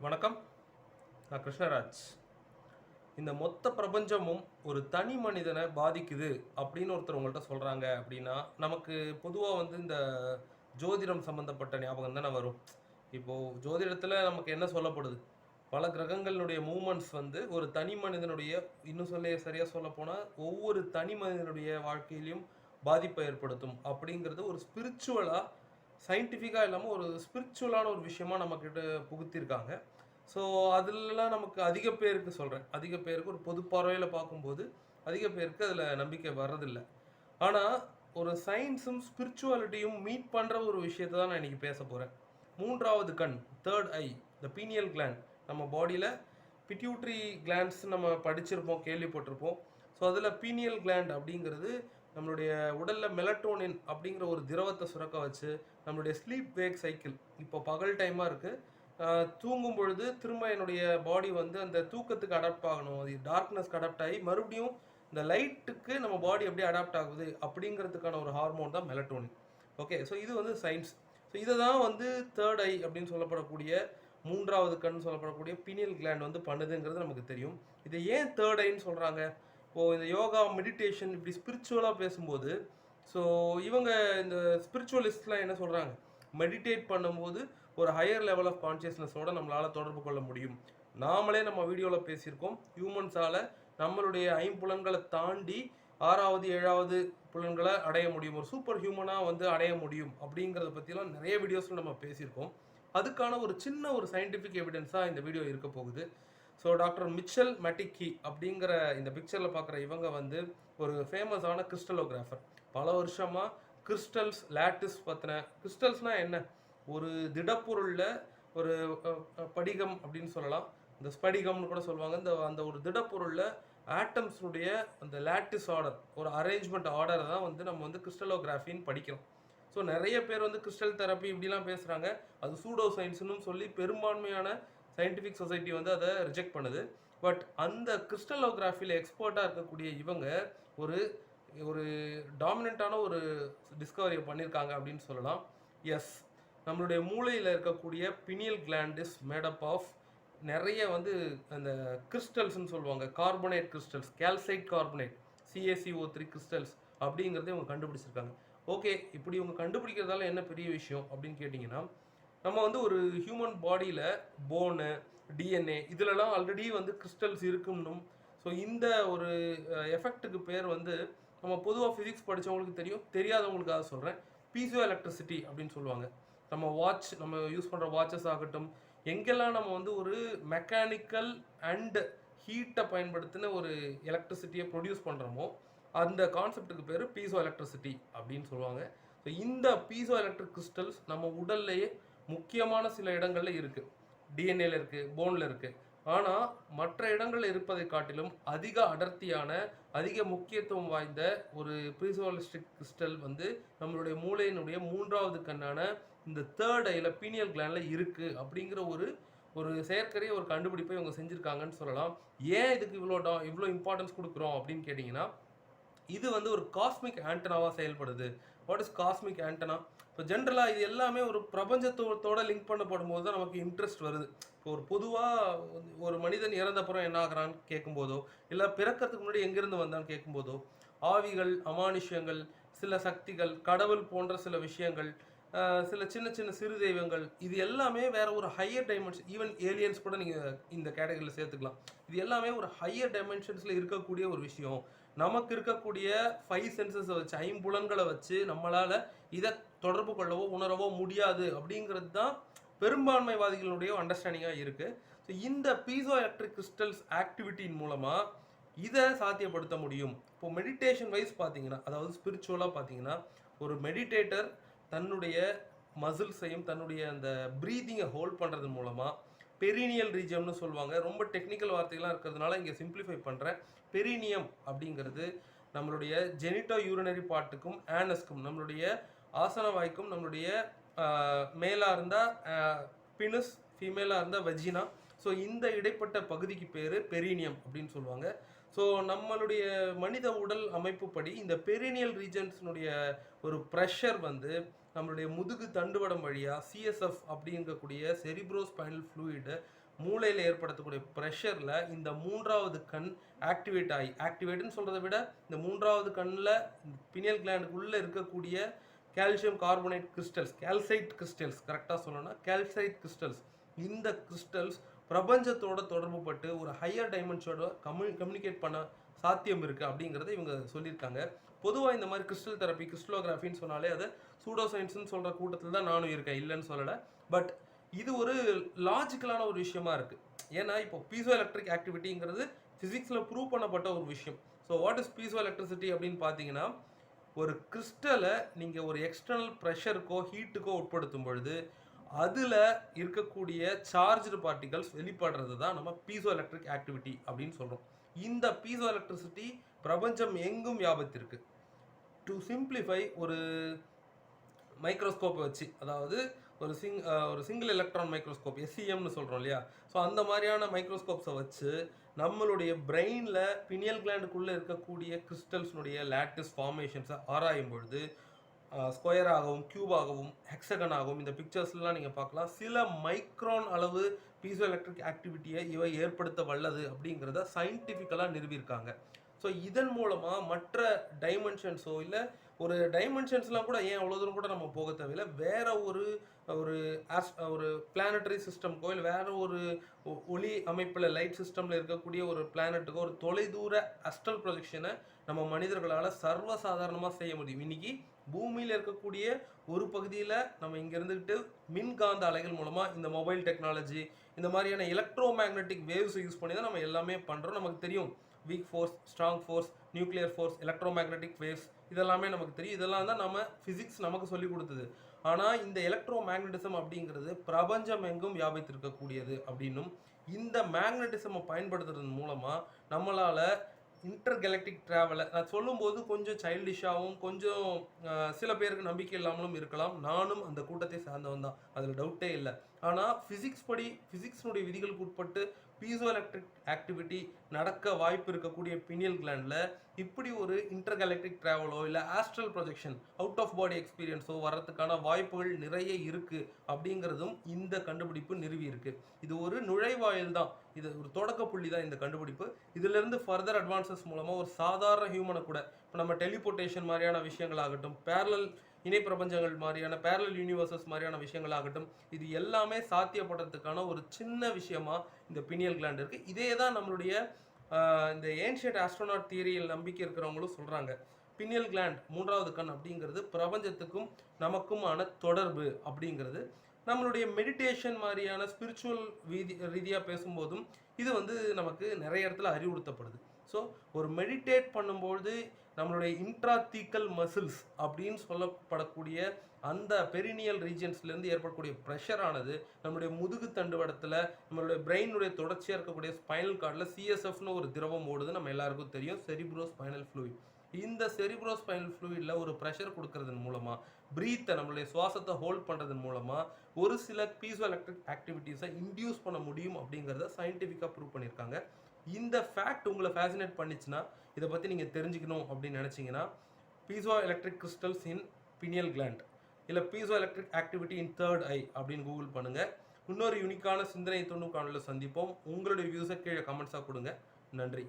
வணக்கம். நான் கிருஷ்ணராஜ். இந்த மொத்த பிரபஞ்சமும் ஒரு தனி மனிதனை பாதிக்குது அப்படின்னு ஒருத்தர் உங்கள்கிட்ட சொல்கிறாங்க அப்படின்னா, நமக்கு பொதுவாக இந்த ஜோதிடம் சம்மந்தப்பட்ட ஞாபகம் தானே வரும். இப்போது ஜோதிடத்தில் நமக்கு என்ன சொல்லப்படுது? பல கிரகங்களுடைய மூமெண்ட்ஸ் ஒரு தனி மனிதனுடைய, இன்னும் சரியாக சொல்லப்போனால் ஒவ்வொரு தனி மனிதனுடைய வாழ்க்கையிலையும் பாதிப்பை ஏற்படுத்தும் அப்படிங்கிறது ஒரு ஸ்பிரிச்சுவலாக, சயின்டிஃபிக்காக இல்லாமல் ஒரு ஸ்பிரிச்சுவலான ஒரு விஷயமா நம்மக்கிட்ட புகுத்திருக்காங்க. ஸோ அதிலலாம் நமக்கு அதிக பேருக்கு சொல்கிறேன், அதிக பேருக்கு ஒரு பொது பார்வையில் பார்க்கும்போது அதிக பேருக்கு அதில் நம்பிக்கை வர்றதில்லை. ஆனால் ஒரு சயின்ஸும் ஸ்பிரிச்சுவாலிட்டியும் மீட் பண்ணுற ஒரு விஷயத்தை தான் நான் இன்றைக்கி பேச போகிறேன். மூன்றாவது கண், தேர்ட் ஐ, த பீனியல் கிளாண்ட். நம்ம பாடியில் பிட்யூட்ரி கிளாண்ட்ஸ் நம்ம படிச்சிருப்போம், கேள்விப்பட்டிருப்போம். ஸோ அதில் பீனியல் கிளாண்ட் அப்படிங்கிறது நம்மளுடைய உடலில் மெலட்டோனின் அப்படிங்கிற ஒரு திரவத்தை சுரக்க வச்சு நம்மளுடைய ஸ்லீப் வேக் சைக்கிள், இப்போ பகல் டைமாக இருக்குது, தூங்கும் பொழுது திரும்ப என்னுடைய பாடி அந்த தூக்கத்துக்கு அடாப்ட் ஆகணும், அது டார்க்னஸ்க்கு அடாப்ட் ஆகி மறுபடியும் இந்த லைட்டுக்கு நம்ம பாடி எப்படி அடாப்ட் ஆகுது அப்படிங்கிறதுக்கான ஒரு ஹார்மோன் தான் மெலட்டோனின். ஓகே, ஸோ இது சயின்ஸ். ஸோ இதை தான் தேர்ட் ஐ அப்படின்னு சொல்லப்படக்கூடிய, மூன்றாவது கண் சொல்லப்படக்கூடிய பீனியல் கிளாண்ட் பண்ணுதுங்கிறது நமக்கு தெரியும். இதை ஏன் தேர்ட் ஐன்னு சொல்கிறாங்க? இப்போது இந்த யோகா, மெடிடேஷன் இப்படி ஸ்பிரிச்சுவலாக பேசும்போது, ஸோ இவங்க இந்த ஸ்பிரிச்சுவலிஸ்ட்லாம் என்ன சொல்கிறாங்க? மெடிடேட் பண்ணும்போது ஒரு ஹையர் லெவல் ஆஃப் கான்ஷியஸ்னஸோட நம்மளால் தொடர்பு கொள்ள முடியும். நாமளே நம்ம வீடியோவில் பேசியிருக்கோம், ஹியூமன்ஸால் நம்மளுடைய ஐம்புலன்களை தாண்டி ஆறாவது ஏழாவது புலன்களை அடைய முடியும், ஒரு சூப்பர் ஹியூமனாக அடைய முடியும் அப்படிங்கிறத பற்றிலாம் நிறைய வீடியோஸில் நம்ம பேசியிருக்கோம். அதுக்கான ஒரு சின்ன ஒரு சயின்டிஃபிக் எவிடன்ஸாக இந்த வீடியோ இருக்க போகுது. ஸோ டாக்டர் மிச்சல் மெட்டிக்கி அப்படிங்கிற இந்த பிக்சரில் பார்க்குற இவங்க ஒரு ஃபேமஸான கிறிஸ்டலோகிராஃபர். பல வருஷமாக கிறிஸ்டல்ஸ், லேட்டிஸ் பற்றின, கிறிஸ்டல்ஸ்னால் என்ன, ஒரு திடப்பொருளில் ஒரு படிகம் அப்படின்னு சொல்லலாம், இந்த ஸ்படிகம்னு கூட சொல்லுவாங்க. அந்த ஒரு திடப்பொருளில் ஆட்டம்ஸுடைய அந்த லேட்டிஸ் ஆர்டர், ஒரு அரேஞ்ச்மெண்ட் ஆர்டரை தான் நம்ம கிறிஸ்டலோகிராஃபின்னு படிக்கிறோம். ஸோ நிறைய பேர் கிறிஸ்டல் தெரப்பி இப்படிலாம் பேசுகிறாங்க, அது சூடோ சயின்ஸ்னு சொல்லி பெரும்பான்மையான சயின்டிஃபிக் சொசைட்டி அதை ரிஜெக்ட் பண்ணுது. பட் அந்த கிறிஸ்டலோகிராஃபியில் எக்ஸ்பர்ட்டாக இருக்கக்கூடிய இவங்க ஒரு ஒரு டாமினண்ட்டான ஒரு டிஸ்கவரியை பண்ணியிருக்காங்க அப்படின்னு சொல்லலாம். எஸ், நம்மளுடைய மூளையில் இருக்கக்கூடிய pineal gland is made up of நிறைய அந்த கிறிஸ்டல்ஸ்ன்னு சொல்லுவாங்க, carbonate crystals, calcite carbonate, CaCO3 crystals அப்படிங்கிறத இவங்க கண்டுபிடிச்சிருக்காங்க. ஓகே, இப்படி இவங்க கண்டுபிடிக்கிறதால என்ன பெரிய விஷயம் அப்படின்னு கேட்டிங்கன்னா, நம்ம ஒரு ஹியூமன் பாடியில் போனு, டிஎன்ஏ இதிலலாம் ஆல்ரெடி கிறிஸ்டல்ஸ் இருக்குன்னும், ஸோ இந்த ஒரு எஃபெக்ட்டுக்கு பேர் நம்ம பொதுவாக ஃபிசிக்ஸ் படித்தவங்களுக்கு தெரியும், தெரியாதவங்களுக்காக சொல்கிறேன், பீசோ எலக்ட்ரிசிட்டி அப்படின்னு சொல்லுவாங்க. நம்ம யூஸ் பண்ணுற வாட்சஸ் ஆகட்டும், எங்கெல்லாம் நம்ம ஒரு மெக்கானிக்கல் அண்ட் ஹீட்டை பயன்படுத்தின ஒரு எலக்ட்ரிசிட்டியை ப்ரொடியூஸ் பண்ணுறோமோ அந்த கான்செப்டுக்கு பேர் பீசோ எலக்ட்ரிசிட்டி அப்படின்னு சொல்லுவாங்க. ஸோ இந்த பீசோ எலக்ட்ரிக் கிறிஸ்டல்ஸ் நம்ம உடல்லையே முக்கியமான சில இடங்களில் இருக்குது, டிஎன்ஏல இருக்குது, போனில் இருக்குது. ஆனால் மற்ற இடங்களில் இருப்பதை காட்டிலும் அதிக அடர்த்தியான, அதிக முக்கியத்துவம் வாய்ந்த ஒரு பீசோலிஸ்டிக் கிறிஸ்டல் நம்மளுடைய மூளையினுடைய மூன்றாவது கண்ணான இந்த தேர்ட் ஐல, பீனியல் கிளாண்டில் இருக்குது அப்படிங்கிற ஒரு செயற்கரிய ஒரு கண்டுபிடிப்பை இவங்க செஞ்சுருக்காங்கன்னு சொல்லலாம். ஏன் இதுக்கு இவ்வளோ இம்பார்ட்டன்ஸ் கொடுக்குறோம் அப்படின்னு கேட்டிங்கன்னா, இது ஒரு காஸ்மிக் ஆண்டனாவாக செயல்படுது. What is cosmic antenna? இப்போ ஜென்ரலாக இது எல்லாமே ஒரு பிரபஞ்சத்தோட லிங்க் பண்ணப்படும் போது தான் நமக்கு இன்ட்ரெஸ்ட் வருது. இப்போ ஒரு பொதுவாக ஒரு மனிதன் இறந்தப்புறம் என்ன ஆகிறான்னு கேட்கும்போதோ, இல்லை பிறக்கிறதுக்கு முன்னாடி எங்கேருந்து வந்தான்னு கேட்கும்போதோ, ஆவிகள், அமானுஷ்யங்கள், சில சக்திகள், கடவுள் போன்ற சில விஷயங்கள், சில சின்ன சின்ன சிறு தெய்வங்கள், இது எல்லாமே வேற ஒரு ஹையர் டைமென்ஷன், ஈவன் ஏலியன்ஸ் கூட நீங்கள் இந்த கேட்டகரியில் சேர்த்துக்கலாம். இது எல்லாமே ஒரு ஹையர் டைமென்ஷன்ஸில் இருக்கக்கூடிய ஒரு விஷயம். நமக்கு இருக்கக்கூடிய 5 சென்சஸை வச்சு, ஐம்புலன்களை வச்சு நம்மளால் இதை தொடர்பு கொள்ளவோ உணரவோ முடியாது அப்படிங்கிறது தான் பெரும்பான்மைவாதிகளுடைய அண்டர்ஸ்டாண்டிங்காக இருக்குது. ஸோ இந்த பீசோ எலக்ட்ரிக் கிறிஸ்டல்ஸ் ஆக்டிவிட்டியின் மூலமாக இதை சாத்தியப்படுத்த முடியும். இப்போது மெடிடேஷன் வைஸ் பார்த்தீங்கன்னா, அதாவது ஸ்பிரிச்சுவலாக பார்த்தீங்கன்னா, ஒரு மெடிடேட்டர் தன்னுடைய மசில்ஸையும் தன்னுடைய அந்த ப்ரீதிங்கை ஹோல்ட் பண்ணுறது மூலமாக பெரினியல் ரீஜியம்னு சொல்லுவாங்க, ரொம்ப டெக்னிக்கல் வார்த்தைகள்லாம் இருக்கிறதுனால இங்கே சிம்பிளிஃபை பண்ணுறேன். பெரினியம் அப்படிங்கிறது நம்மளுடைய ஜெனிட்டோ யூரினரி பார்ட்டுக்கும் ஆனஸ்க்கும், நம்மளுடைய ஆசன வாய்க்கும், நம்மளுடைய மேலாக இருந்தால் பினஸ், ஃபீமேலாக இருந்தால் வஜினா, ஸோ இந்த இடைப்பட்ட பகுதிக்கு பேர் பெரினியம் அப்படின்னு சொல்லுவாங்க. ஸோ நம்மளுடைய மனித உடல் அமைப்பு படி இந்த பெரினியல் ரீஜன்ஸினுடைய ஒரு ப்ரெஷர் நம்மளுடைய முதுகு தண்டுவடம் வழியாக சிஎஸ்எஃப் அப்படிங்கக்கூடிய செரிப்ரோ ஸ்பைனல் ஃப்ளூயிடு மூளையில் ஏற்படுத்தக்கூடிய ப்ரெஷரில் இந்த மூன்றாவது கண் ஆக்டிவேட்னு சொல்கிறத விட இந்த மூன்றாவது கண்ணில் பினியல் கிளாண்டுக்குள்ளே இருக்கக்கூடிய calcium carbonate crystals, calcite crystals, கரெக்டாக சொல்லணும்னா கால்சைட் கிறிஸ்டல்ஸ், இந்த கிறிஸ்டல்ஸ் பிரபஞ்சத்தோட தொடர்பு பட்டு ஒரு ஹையர் டைமென்ஷனோட கம்யூனிகேட் பண்ண சாத்தியம் இருக்குது அப்படிங்கிறத இவங்க சொல்லியிருக்காங்க. பொதுவாக இந்த மாதிரி கிறிஸ்டல் தெரப்பி, கிறிஸ்டலோகிராஃபின்னு சொன்னாலே அதை சூடோ சயின்ஸ்னு சொல்கிற கூட்டத்தில் தான் நானும் இருக்கேன், இல்லைன்னு சொல்லலை. பட் இது ஒரு லாஜிக்கலான ஒரு விஷயமா இருக்குது. ஏன்னா இப்போ பீசோ எலக்ட்ரிக் ஆக்டிவிட்டிங்கிறது ஃபிசிக்ஸில் ப்ரூவ் பண்ணப்பட்ட ஒரு விஷயம். So what is piezo electricity அப்படின்னு பார்த்தீங்கன்னா, ஒரு கிறிஸ்டலை நீங்கள் ஒரு எக்ஸ்டர்னல் ப்ரெஷருக்கோ ஹீட்டுக்கோ உட்படுத்தும் பொழுது அதில் இருக்கக்கூடிய சார்ஜ்டு பார்ட்டிகல்ஸ் வெளிப்படுறது தான் நம்ம பீசோ எலக்ட்ரிக் ஆக்டிவிட்டி அப்படின்னு சொல்கிறோம். இந்த பீசோ எலக்ட்ரிசிட்டி பிரபஞ்சம் எங்கும் வியாபித்திருக்கு. டு சிம்பிளிஃபை, ஒரு மைக்ரோஸ்கோப்பை வச்சு, அதாவது ஒரு சிங்கிள் எலக்ட்ரான் மைக்ரோஸ்கோப், எஸ்சிஎம்னு சொல்கிறோம் இல்லையா, ஸோ அந்த மாதிரியான மைக்ரோஸ்கோப்ஸை வச்சு நம்மளுடைய பிரெயினில் பினியல் கிளாண்டுக்குள்ளே இருக்கக்கூடிய கிறிஸ்டல்ஸ்னுடைய லேட்டிஸ் ஃபார்மேஷன்ஸை ஆராயும் பொழுது ஸ்கொயராகவும் கியூபாகவும் ஹெக்ஸகனாகவும் இந்த பிக்சர்ஸ்லாம் நீங்கள் பார்க்கலாம். சில மைக்ரான் அளவு பீசோ எலக்ட்ரிக் ஆக்டிவிட்டியை இவை ஏற்படுத்த வல்லது அப்படிங்கிறத சயின்டிஃபிக்கலாக நிறுவியிருக்காங்க. ஸோ இதன் மூலமாக மற்ற டைமென்ஷன்ஸோ இல்லை ஒரு டைமென்ஷன்ஸ்லாம் கூட ஏன் அவ்வளோ தூரம் கூட நம்ம போக தேவையில்லை, வேற ஒரு ஒரு பிளானட்டரி சிஸ்டம்க்கோ இல்லை வேற ஒரு ஒளி அமைப்பில் லைட் சிஸ்டமில் இருக்கக்கூடிய ஒரு பிளானட்டுக்கோ ஒரு தொலைதூர அஸ்ட்ரல் ப்ரொஜெக்ஷனை நம்ம மனிதர்களால் சர்வசாதாரணமாக செய்ய முடியும். இன்னைக்கு பூமியில் இருக்கக்கூடிய ஒரு பகுதியில் நம்ம இங்கே இருந்துக்கிட்டு மின்காந்த அலைகள் மூலமாக இந்த மொபைல் டெக்னாலஜி, இந்த மாதிரியான எலக்ட்ரோ மேக்னெட்டிக் வேவ்ஸை யூஸ் பண்ணி தான் நம்ம எல்லாமே பண்ணுறோம். நமக்கு தெரியும் week force, strong force, nuclear force, electro magnetic waves, இதெல்லாமே நமக்கு தெரியும். இதெல்லாம் தான் நம்ம ஃபிசிக்ஸ் நமக்கு சொல்லி கொடுத்தது. ஆனால் இந்த எலக்ட்ரோ மேக்னட்டிசம் அப்படிங்கிறது பிரபஞ்சம் எங்கும் வியாபித்திருக்கக்கூடியது அப்படின்னும், இந்த மேக்னட்டிசமை பயன்படுத்துறதன் மூலமாக நம்மளால் இன்டர்கெலக்டிக் ட்ராவலை, நான் சொல்லும்போது கொஞ்சம் சைல்டிஷாகவும் கொஞ்சம் சில பேருக்கு நம்பிக்கை இல்லாமலும் இருக்கலாம். நானும் அந்த கூட்டத்தை சார்ந்தவன் தான், அதில் டவுட்டே இல்லை. ஆனால் ஃபிசிக்ஸ்னுடைய விதிகளுக்கு உட்பட்டு பீசோ எலக்ட்ரிக் ஆக்டிவிட்டி நடக்க வாய்ப்பு இருக்கக்கூடிய பினியல் கிளாண்டில் இப்படி ஒரு இன்டர்கெலக்டிக் ட்ராவலோ இல்லை astral projection, out of body எக்ஸ்பீரியன்ஸோ வர்றதுக்கான வாய்ப்புகள் நிறைய இருக்குது அப்படிங்கிறதும் இந்த கண்டுபிடிப்பு நிறுவி இருக்கு. இது ஒரு நுழைவாயில் தான், இது ஒரு தொடக்க புள்ளி தான் இந்த கண்டுபிடிப்பு. இதிலிருந்து ஃபர்தர் அட்வான்சஸ் மூலமாக ஒரு சாதாரண ஹியூமனை கூட, இப்போ நம்ம டெலிபோர்டேஷன் மாதிரியான விஷயங்களாகட்டும், பேரலல் இணை பிரபஞ்சங்கள் மாதிரியான பேரலல் யூனிவர்சஸ் மாதிரியான விஷயங்களாகட்டும், இது எல்லாமே சாத்தியப்படுறதுக்கான ஒரு சின்ன விஷயமா இந்த பினியல் கிளாண்ட் இருக்குது. இதே தான் நம்மளுடைய இந்த ஏன்ஷியன்ட் ஆஸ்ட்ரோனாட் தியரியில் நம்பிக்கை இருக்கிறவங்களும் சொல்கிறாங்க. பினியல் கிளாண்ட், மூன்றாவது கண் அப்படிங்கிறது பிரபஞ்சத்துக்கும் நமக்குமான தொடர்பு அப்படிங்கிறது. நம்மளுடைய மெடிடேஷன் மாதிரியான ஸ்பிரிச்சுவல் ரீதியாக பேசும்போதும் இது நமக்கு நிறைய இடத்துல அறிவுறுத்தப்படுது. ஸோ ஒரு மெடிடேட் பண்ணும்போது நம்மளுடைய இன்ட்ராத்தீக்கல் மசில்ஸ் அப்படின்னு சொல்லப்படக்கூடிய அந்த பெரினியல் ரீஜன்ஸ்லேருந்து ஏற்படக்கூடிய ப்ரெஷரானது நம்மளுடைய முதுகு தண்டுவடத்தில், நம்மளுடைய பிரெயினுடைய தொடர்ச்சியாக இருக்கக்கூடிய ஸ்பைனல் கார்டில் சிஎஸ்எஃப்னு ஒரு திரவம் ஓடுது, நம்ம எல்லாருக்கும் தெரியும், செரிப்ரோ ஸ்பைனல் ஃப்ளூயிட். இந்த செரிப்ரோ ஸ்பைனல் ஃப்ளூயிடில் ஒரு ப்ரெஷர் கொடுக்கறதன் மூலமாக, பிரீத்தை, நம்மளுடைய சுவாசத்தை ஹோல்ட் பண்ணுறதன் மூலமாக ஒரு சில பீசோ எலக்ட்ரிக் ஆக்டிவிட்டீஸை இன்டியூஸ் பண்ண முடியும் அப்படிங்கிறத சயின்டிஃபிக்காக ப்ரூவ் பண்ணியிருக்காங்க. இந்த ஃபேக்ட் உங்களை ஃபேசினேட் பண்ணிச்சுன்னா, இதை பற்றி நீங்கள் தெரிஞ்சுக்கணும் அப்படின்னு நினச்சிங்கன்னா, piezo electric crystals in pineal gland இல்லை piezo electric activity in third eye அப்படின்னு கூகுள் பண்ணுங்கள். இன்னொரு யூனிக்கான சிந்தனை தூண்டும் காணொலியில் சந்திப்போம். உங்களுடைய வியூஸை கீழே கமெண்ட்ஸாக கொடுங்க. நன்றி.